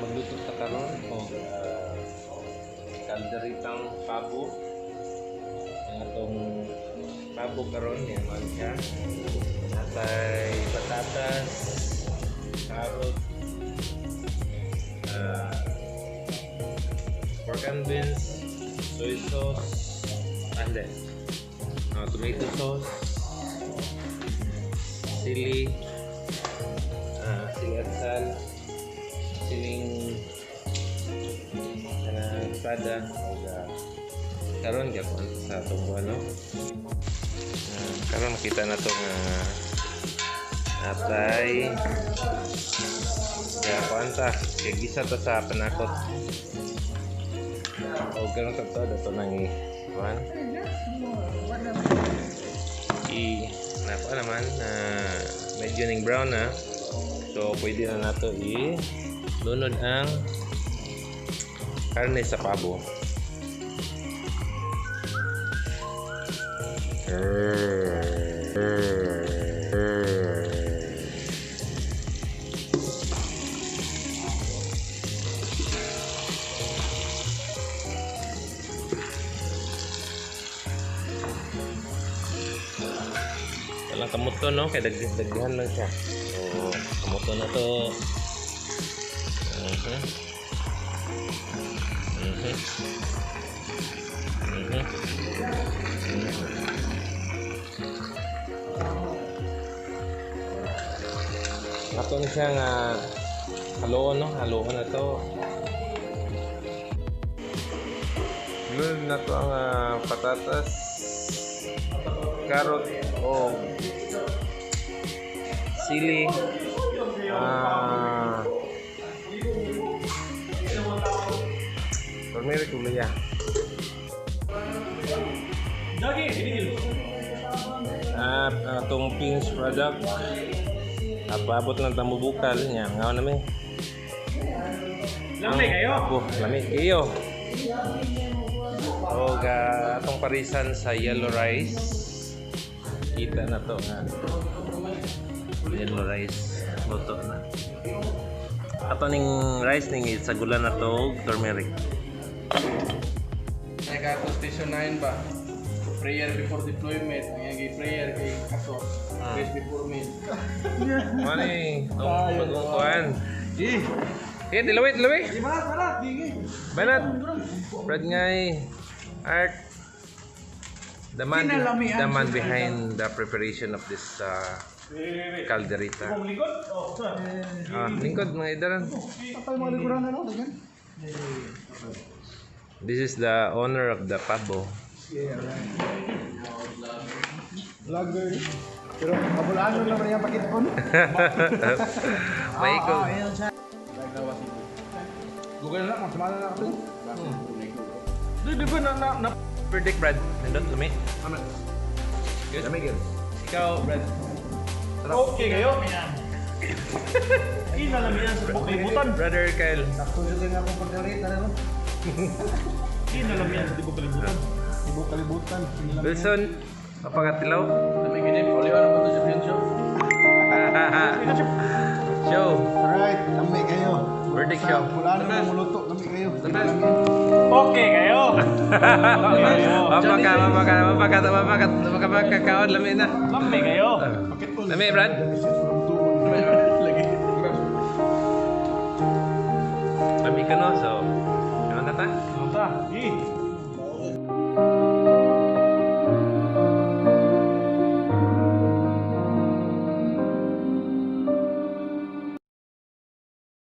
Magluto ta karon og kalderitang pabo. Ang atong pabo karon niya man siya. Natay patatas, carrot, pork and beans, soy sauce, tomato sauce, sili, sili at sal, siling espada karon gyapon sa atong ano karon makita na tong atay kuanta kay gisa ta sa panakot o karon ta dato nang kuan nako naman medyo ning brown na so pwede na nato lunod ang karne sa pabo. Walang kamuto no, kaya dagdagan lang siya. So, kamuto na to. Ato na siya nga haluon no, haluon na to. Yun na to ang patatas, carrot o sili, turmeric uliya. Itong Pins product abot lang tambubukal niya ngaw namin lami kayo lami kayo o atong parisan sa yellow rice kita na to nga yellow rice luto na ato ning rice ning sagulan na to turmeric nag-ako station 9 ba prayer before deployment ang prayer kay aso praise before meal mani tong magkuan dilawit banat Brad ngay art the man behind the preparation of this calderita lingkod mga idaran this is the owner of the pabo. Vlogger. Pero kabulaan naman yung pakitpon. May ko. Google na, masamala na ako. Di ba na predict Brad? Nandun lumi? Amen. Good? Lami gil. Ikaw Brad. okay kayo inalamihan sa bukalibutan Brother Kyle. Sakto siya nga akong pagdarit. inalamihan sa bukalibutan Kalibutan. Wilson, papagatilaw. dami ganyan uliwan naman ito sa show Show. Alright, lami kayo. Verdict show. Kabulaan naman muluto. Lami kayo. okay kayo Mapagkakaon, lami na. lami kayo Lami, Brad. Lami ka no, so ano na ta? ano ta